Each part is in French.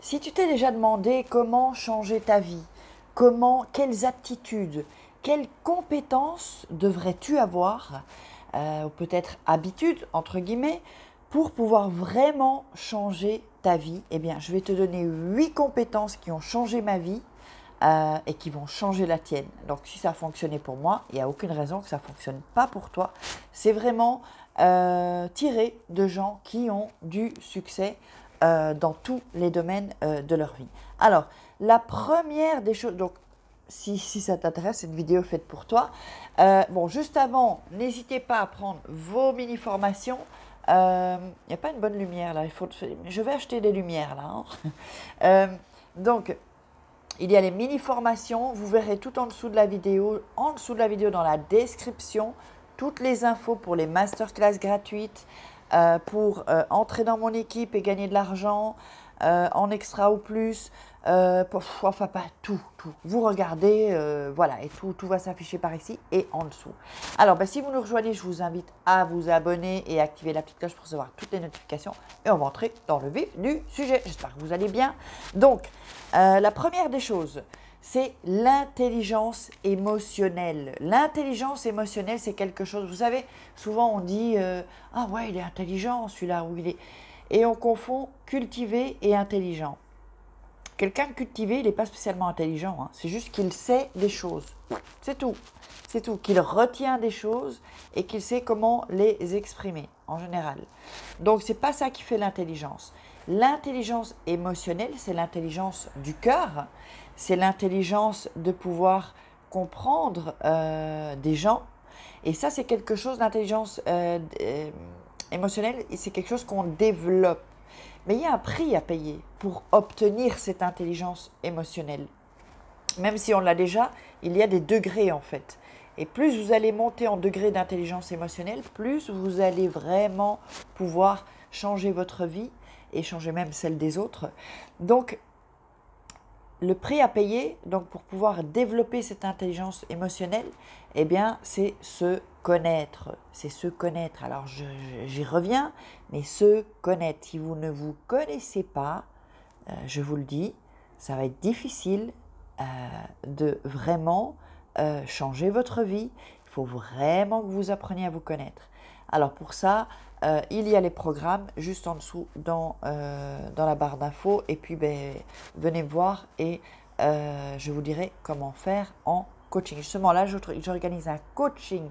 Si tu t'es déjà demandé comment changer ta vie, quelles aptitudes, quelles compétences devrais-tu avoir, ou peut-être habitudes, entre guillemets, pour pouvoir vraiment changer ta vie, eh bien, je vais te donner 8 compétences qui ont changé ma vie et qui vont changer la tienne. Donc, si ça a fonctionné pour moi, il n'y a aucune raison que ça ne fonctionne pas pour toi. C'est vraiment tiré de gens qui ont du succès dans tous les domaines de leur vie. Alors, la première des choses, donc si ça t'intéresse, cette vidéo est faite pour toi. Bon, juste avant, n'hésitez pas à prendre vos mini-formations. Il n'y a pas une bonne lumière là, je vais acheter des lumières là. Donc, il y a les mini-formations, vous verrez tout en dessous de la vidéo, dans la description, toutes les infos pour les masterclass gratuites, pour entrer dans mon équipe et gagner de l'argent en extra ou plus, enfin pas tout. Vous regardez, voilà, et tout va s'afficher par ici et en dessous. Alors, si vous nous rejoignez, je vous invite à vous abonner et activer la petite cloche pour recevoir toutes les notifications. Et on va entrer dans le vif du sujet. J'espère que vous allez bien. Donc, la première des choses, c'est l'intelligence émotionnelle. L'intelligence émotionnelle, c'est quelque chose, vous savez, souvent on dit « Ah ouais, il est intelligent celui-là » ou « il est… » Et on confond cultivé et intelligent. Quelqu'un cultivé, il n'est pas spécialement intelligent, hein. C'est juste qu'il sait des choses. C'est tout. C'est tout. Qu'il retient des choses et qu'il sait comment les exprimer, en général. Donc, ce n'est pas ça qui fait l'intelligence. L'intelligence émotionnelle, c'est l'intelligence du cœur. C'est l'intelligence de pouvoir comprendre des gens. Et ça, c'est quelque chose d'intelligence émotionnelle, et c'est quelque chose qu'on développe. Mais il y a un prix à payer pour obtenir cette intelligence émotionnelle. Même si on l'a déjà, il y a des degrés en fait. Et plus vous allez monter en degré d'intelligence émotionnelle, plus vous allez vraiment pouvoir changer votre vie et changer même celle des autres. Donc, le prix à payer, donc pour pouvoir développer cette intelligence émotionnelle, eh bien, c'est se connaître. C'est se connaître. Alors, j'y reviens, mais se connaître. Si vous ne vous connaissez pas, je vous le dis, ça va être difficile de vraiment changer votre vie. Il faut vraiment que vous appreniez à vous connaître. Alors, pour ça, il y a les programmes juste en dessous dans la barre d'infos. Et puis, venez me voir et je vous dirai comment faire en coaching. Justement, là, j'organise un coaching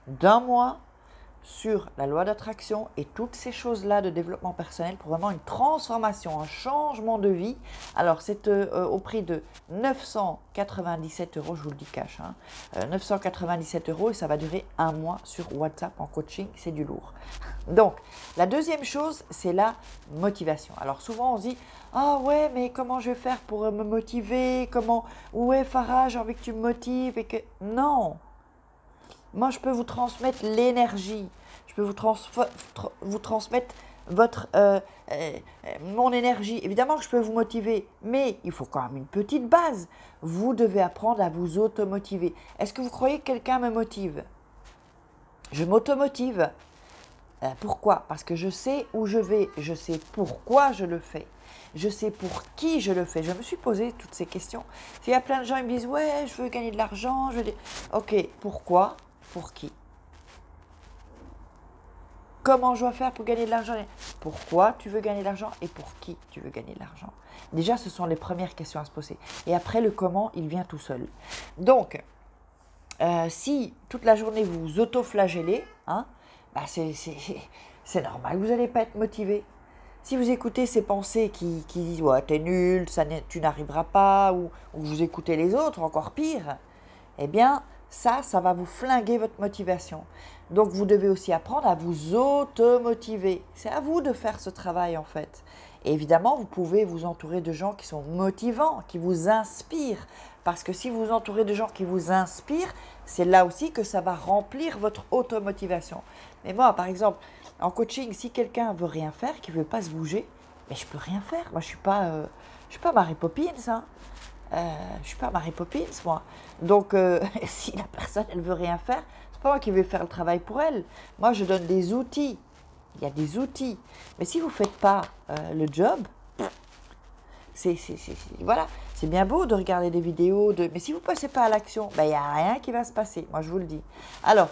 d'1 mois sur la loi d'attraction et toutes ces choses-là de développement personnel pour vraiment une transformation, un changement de vie. Alors, c'est au prix de 997 €, je vous le dis cash, 997 € et ça va durer 1 mois sur WhatsApp en coaching, c'est du lourd. Donc, la deuxième chose, c'est la motivation. Alors, souvent, on se dit « Ah ouais, mais comment je vais faire pour me motiver? Ouais, Farah, j'ai envie que tu me motives. » et que… Non! Moi, je peux vous transmettre l'énergie. Je peux vous transmettre mon énergie. Évidemment que je peux vous motiver, mais il faut quand même une petite base. Vous devez apprendre à vous automotiver. Est-ce que vous croyez que quelqu'un me motive? Je m'automotive. Pourquoi? Parce que je sais où je vais. Je sais pourquoi je le fais. Je sais pour qui je le fais. Je me suis posé toutes ces questions. Il y a plein de gens qui me disent « Ouais, je veux gagner de l'argent. » Ok, pourquoi? Pour qui? Comment je dois faire pour gagner de l'argent? Pourquoi tu veux gagner de l'argent et pour qui tu veux gagner de l'argent? Déjà, ce sont les premières questions à se poser. Et après, le comment, il vient tout seul. Donc, si toute la journée vous vous auto-flagellez, c'est normal, vous n'allez pas être motivé. Si vous écoutez ces pensées qui disent « Ouais, t'es nul, tu n'arriveras pas » ou vous écoutez les autres, encore pire, eh bien, ça va vous flinguer votre motivation. Donc, vous devez aussi apprendre à vous automotiver. C'est à vous de faire ce travail, en fait. Et évidemment, vous pouvez vous entourer de gens qui sont motivants, qui vous inspirent. Parce que si vous vous entourez de gens qui vous inspirent, c'est là aussi que ça va remplir votre automotivation. Mais moi, par exemple, en coaching, si quelqu'un veut rien faire, qui ne veut pas se bouger, mais je peux rien faire. Moi, je suis pas Mary Poppins, hein. Je ne suis pas Mary Poppins, moi. Donc, si la personne, elle veut rien faire, c'est pas moi qui vais faire le travail pour elle. Moi, je donne des outils. Il y a des outils. Mais si vous ne faites pas le job, voilà, c'est bien beau de regarder des vidéos, mais si vous ne passez pas à l'action, ben, il n'y a rien qui va se passer, moi je vous le dis. Alors,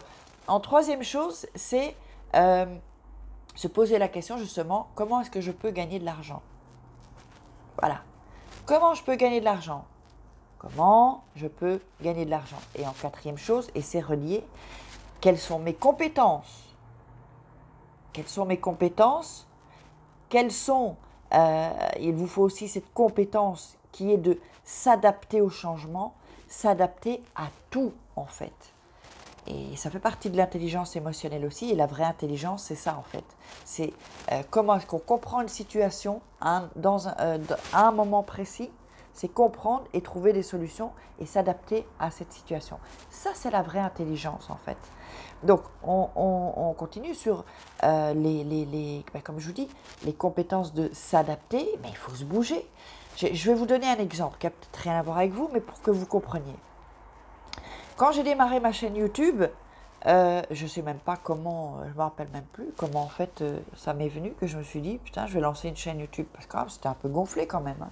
en troisième chose, c'est se poser la question justement, comment est-ce que je peux gagner de l'argent? Voilà. Comment je peux gagner de l'argent? Comment je peux gagner de l'argent? Et en quatrième chose, et c'est relié, quelles sont mes compétences? Quelles sont mes compétences? Quelles sont, il vous faut aussi cette compétence qui est de s'adapter au changement, s'adapter à tout en fait. Et ça fait partie de l'intelligence émotionnelle aussi, et la vraie intelligence, c'est ça en fait. C'est comment est-ce qu'on comprend une situation à un moment précis, c'est comprendre et trouver des solutions et s'adapter à cette situation. Ça, c'est la vraie intelligence en fait. Donc, on continue sur comme je vous dis, les compétences de s'adapter, mais il faut se bouger. Je vais vous donner un exemple qui n'a peut-être rien à voir avec vous, mais pour que vous compreniez. Quand j'ai démarré ma chaîne YouTube, je ne sais même pas comment, je ne me rappelle même plus comment en fait ça m'est venu que je me suis dit, putain, je vais lancer une chaîne YouTube. Parce que quand même, c'était un peu gonflé quand même.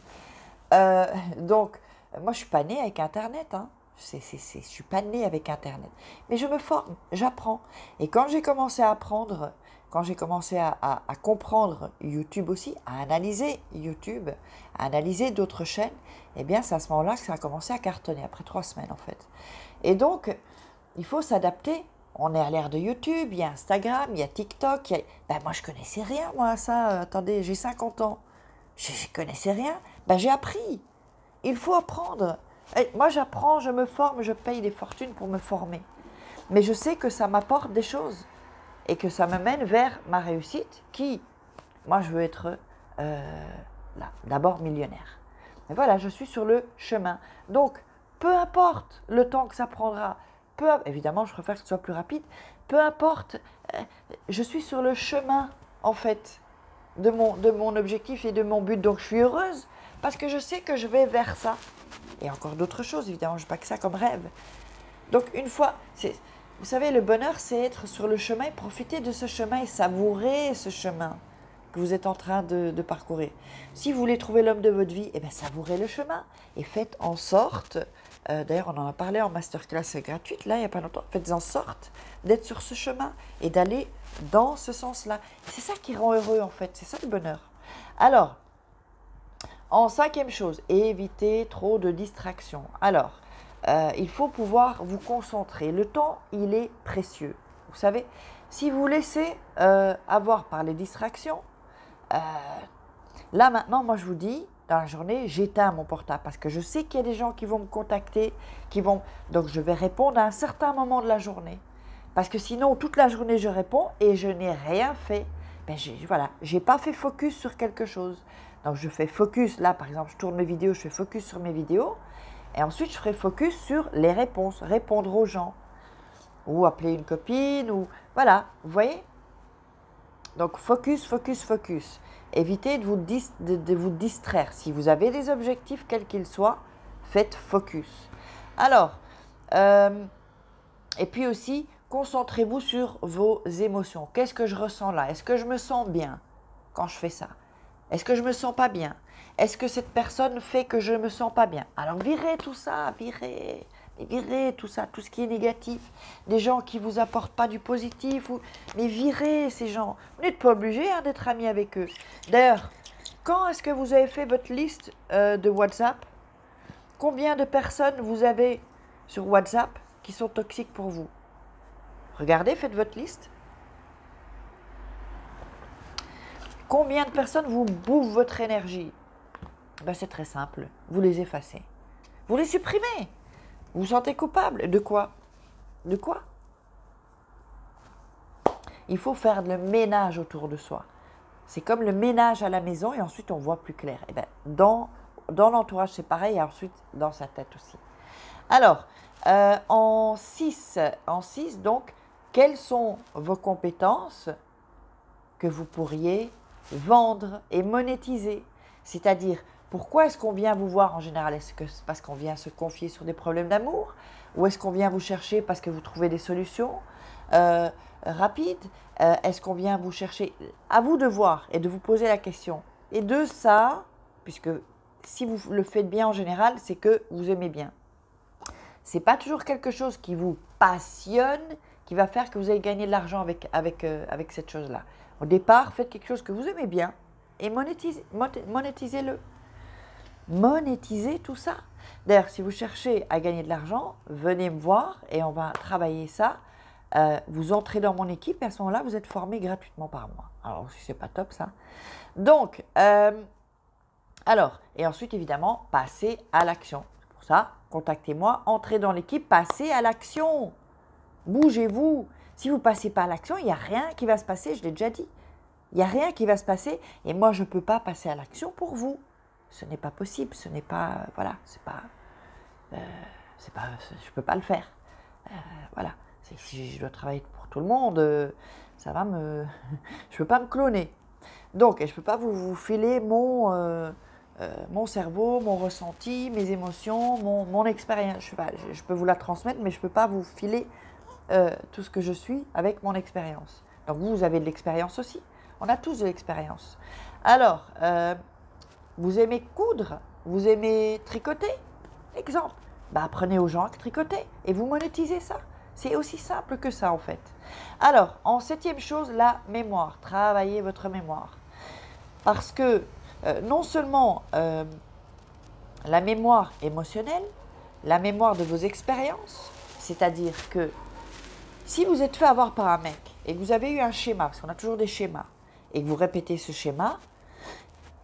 Donc, moi, je ne suis pas née avec Internet. Hein. Je ne suis pas née avec Internet. Mais je me forme, j'apprends. Et quand j'ai commencé à apprendre, quand j'ai commencé à comprendre YouTube aussi, à analyser YouTube, à analyser d'autres chaînes, eh bien, c'est à ce moment-là que ça a commencé à cartonner, après 3 semaines en fait. Et donc, il faut s'adapter. On est à l'ère de YouTube, il y a Instagram, il y a TikTok. Ben, moi, je ne connaissais rien, moi, à ça. Attendez, j'ai 50 ans. Je ne connaissais rien. Ben, j'ai appris. Il faut apprendre. Et moi, j'apprends, je me forme, je paye des fortunes pour me former. Mais je sais que ça m'apporte des choses et que ça me mène vers ma réussite qui, moi, je veux être d'abord millionnaire. Et voilà, je suis sur le chemin. Donc, peu importe le temps que ça prendra, évidemment, je préfère que ce soit plus rapide, peu importe, je suis sur le chemin, en fait, de mon objectif et de mon but. Donc, je suis heureuse parce que je sais que je vais vers ça. Et encore d'autres choses, évidemment, je n'ai pas que ça comme rêve. Donc, une fois, vous savez, le bonheur, c'est être sur le chemin et profiter de ce chemin et savourer ce chemin que vous êtes en train de parcourir. Si vous voulez trouver l'homme de votre vie, eh bien, savourez le chemin et faites en sorte, d'ailleurs, on en a parlé en masterclass gratuite, là, il n'y a pas longtemps, faites en sorte d'être sur ce chemin et d'aller dans ce sens-là. C'est ça qui rend heureux, en fait, c'est ça le bonheur. Alors, en cinquième chose, évitez trop de distractions. Alors, il faut pouvoir vous concentrer. Le temps, il est précieux. Vous savez, si vous laissez avoir par les distractions, là maintenant, moi je vous dis, dans la journée, j'éteins mon portable parce que je sais qu'il y a des gens qui vont me contacter, donc je vais répondre à un certain moment de la journée. Parce que sinon, toute la journée, je réponds et je n'ai rien fait. Ben, voilà, je n'ai pas fait focus sur quelque chose. Donc, je fais focus, là, par exemple, je tourne mes vidéos, je fais focus sur mes vidéos. Et ensuite, je ferai focus sur les réponses, répondre aux gens. Ou appeler une copine, ou... Voilà, vous voyez? Donc, focus, focus, focus. Évitez de vous distraire. Si vous avez des objectifs, quels qu'ils soient, faites focus. Alors, et puis aussi, concentrez-vous sur vos émotions. Qu'est-ce que je ressens là? Est-ce que je me sens bien quand je fais ça? Est-ce que je ne me sens pas bien? Est-ce que cette personne fait que je ne me sens pas bien? Alors virez tout ça, virez tout ça, tout ce qui est négatif. Des gens qui ne vous apportent pas du positif, mais virez ces gens. Vous n'êtes pas obligé d'être ami avec eux. D'ailleurs, quand est-ce que vous avez fait votre liste de WhatsApp? Combien de personnes vous avez sur WhatsApp qui sont toxiques pour vous? Regardez, faites votre liste. Combien de personnes vous bouffent votre énergie? Ben, c'est très simple, vous les effacez. Vous les supprimez. Vous vous sentez coupable. De quoi? De quoi? Il faut faire le ménage autour de soi. C'est comme le ménage à la maison et ensuite on voit plus clair. Et ben, dans l'entourage, c'est pareil et ensuite dans sa tête aussi. Alors, en 6, donc, quelles sont vos compétences que vous pourriez vendre et monétiser? C'est-à-dire, pourquoi est-ce qu'on vient vous voir en général? Est-ce que c'est parce qu'on vient se confier sur des problèmes d'amour? Ou est-ce qu'on vient vous chercher parce que vous trouvez des solutions rapides? Est-ce qu'on vient vous chercher? À vous de voir et de vous poser la question. Et de ça, puisque si vous le faites bien en général, c'est que vous aimez bien. Ce n'est pas toujours quelque chose qui vous passionne, qui va faire que vous allez gagner de l'argent avec cette chose-là. Au départ, faites quelque chose que vous aimez bien et monétisez-le. Monétisez tout ça. D'ailleurs, si vous cherchez à gagner de l'argent, venez me voir et on va travailler ça. Vous entrez dans mon équipe et à ce moment-là, vous êtes formé gratuitement par mois. Alors, si c'est pas top ça. Donc, et ensuite, évidemment, passez à l'action. C'est pour ça, contactez-moi, entrez dans l'équipe, passez à l'action. Bougez-vous. Si vous ne passez pas à l'action, il n'y a rien qui va se passer, je l'ai déjà dit. Il n'y a rien qui va se passer et moi, je ne peux pas passer à l'action pour vous. Ce n'est pas possible, ce n'est pas, voilà, je ne peux pas le faire. Voilà, si je dois travailler pour tout le monde, je ne peux pas me cloner. Donc, je ne peux pas vous filer mon cerveau, mon ressenti, mes émotions, mon expérience. Je peux vous la transmettre, mais je ne peux pas vous filer tout ce que je suis avec mon expérience. Donc, vous avez de l'expérience aussi. On a tous de l'expérience. Alors, vous aimez coudre? Vous aimez tricoter? Exemple. Apprenez aux gens à tricoter et vous monétisez ça. C'est aussi simple que ça en fait. Alors, en 7e chose, la mémoire. Travaillez votre mémoire. Parce que non seulement la mémoire émotionnelle, la mémoire de vos expériences, c'est-à-dire que si vous êtes fait avoir par un mec et que vous avez eu un schéma, parce qu'on a toujours des schémas, et que vous répétez ce schéma,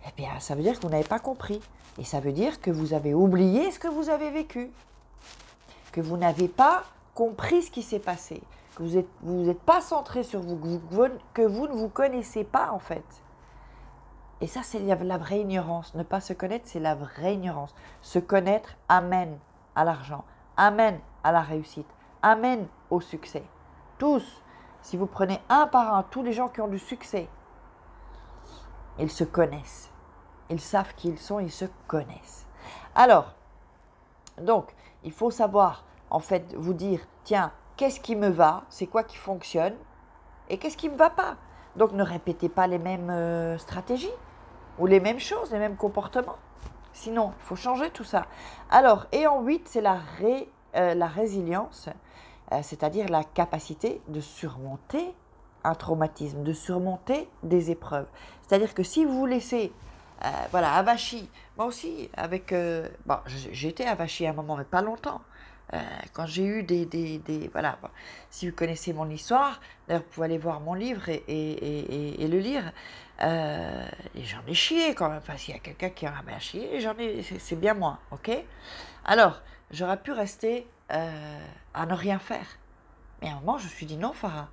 eh bien, ça veut dire que vous n'avez pas compris. Et ça veut dire que vous avez oublié ce que vous avez vécu. Que vous n'avez pas compris ce qui s'est passé. Que vous êtes pas centré sur vous, que vous ne vous connaissez pas en fait. Et ça, c'est la vraie ignorance. Ne pas se connaître, c'est la vraie ignorance. Se connaître amène à l'argent, amène à la réussite, amène au succès. Tous, si vous prenez un par un, tous les gens qui ont du succès, ils se connaissent. Ils savent qui ils sont, ils se connaissent. Alors, donc, il faut savoir, en fait, vous dire, tiens, qu'est-ce qui me va? C'est quoi qui fonctionne? Et qu'est-ce qui ne me va pas? Donc, ne répétez pas les mêmes stratégies ou les mêmes choses, les mêmes comportements. Sinon, il faut changer tout ça. Alors, et en 8, c'est la résilience, c'est-à-dire la capacité de surmonter un traumatisme, de surmonter des épreuves. C'est-à-dire que si vous vous laissez, avachi, moi aussi, j'ai été avachi à un moment, mais pas longtemps. Quand j'ai eu si vous connaissez mon histoire, d'ailleurs vous pouvez aller voir mon livre et le lire, et j'en ai chié quand même, enfin s'il y a quelqu'un qui en a bien chié, c'est bien moi, ok? Alors, j'aurais pu rester à ne rien faire, mais à un moment je me suis dit non Farah,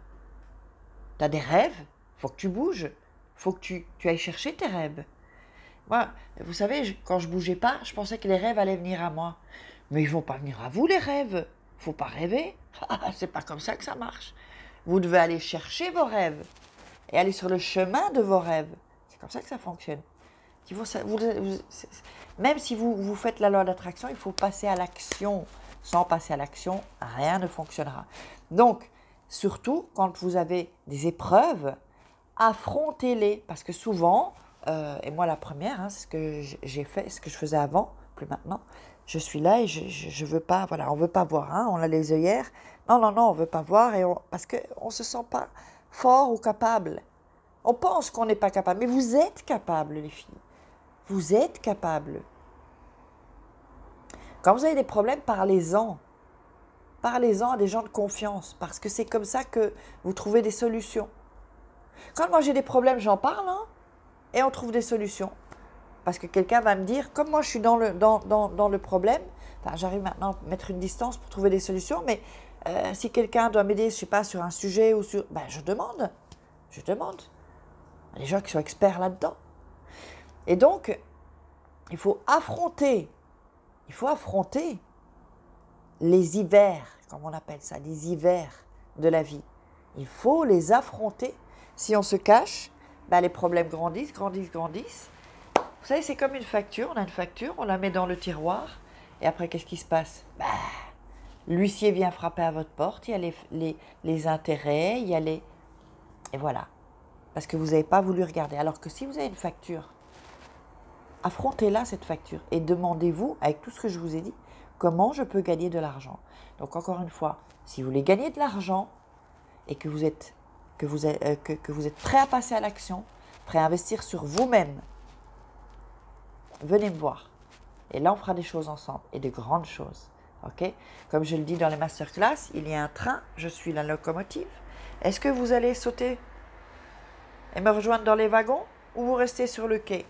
tu as des rêves, faut que tu bouges, faut que tu ailles chercher tes rêves. Moi, vous savez, quand je bougeais pas, je pensais que les rêves allaient venir à moi. Mais ils vont pas venir à vous, les rêves. Faut pas rêver. C'est pas comme ça que ça marche. Vous devez aller chercher vos rêves et aller sur le chemin de vos rêves. C'est comme ça que ça fonctionne. Même si vous faites la loi d'attraction, il faut passer à l'action. Sans passer à l'action, rien ne fonctionnera. Donc, surtout quand vous avez des épreuves, affrontez-les. Parce que souvent, et moi la première, c'est ce que j'ai fait, ce que je faisais avant, plus maintenant, je suis là et je veux pas, voilà, on veut pas voir, on a les œillères, non, on veut pas voir, parce qu'on se sent pas fort ou capable. On pense qu'on n'est pas capable, mais vous êtes capable, les filles. Vous êtes capable. Quand vous avez des problèmes, parlez-en. Parlez-en à des gens de confiance, parce que c'est comme ça que vous trouvez des solutions. Quand moi j'ai des problèmes, j'en parle, et on trouve des solutions. Parce que quelqu'un va me dire, comme moi je suis dans le problème, j'arrive maintenant à mettre une distance pour trouver des solutions, mais si quelqu'un doit m'aider, je ne sais pas, sur un sujet ou sur... je demande. Il y a des gens qui sont experts là-dedans. Et donc, il faut affronter les hivers, comme on appelle ça, les hivers de la vie. Il faut les affronter. Si on se cache, les problèmes grandissent. Vous savez, c'est comme une facture. On a une facture, on la met dans le tiroir. Et après, qu'est-ce qui se passe? L'huissier vient frapper à votre porte. Il y a les intérêts, il y a les... Et voilà. Parce que vous n'avez pas voulu regarder. Alors que si vous avez une facture, affrontez-la cette facture et demandez-vous, avec tout ce que je vous ai dit, comment je peux gagner de l'argent. Donc encore une fois, si vous voulez gagner de l'argent et que vous êtes prêt à passer à l'action, prêt à investir sur vous-même, venez me voir. Et là, on fera des choses ensemble, et de grandes choses. Okay? Comme je le dis dans les masterclass, il y a un train, je suis la locomotive. Est-ce que vous allez sauter et me rejoindre dans les wagons ou vous restez sur le quai?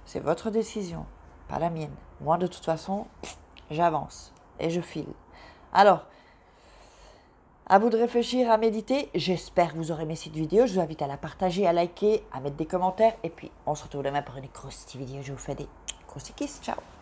C'est votre décision, pas la mienne. Moi, de toute façon, j'avance et je file. Alors, à vous de réfléchir, à méditer. J'espère que vous aurez aimé cette vidéo. Je vous invite à la partager, à liker, à mettre des commentaires. Et puis, on se retrouve demain pour une grosse vidéo. Je vous fais des grosses kisses. Ciao!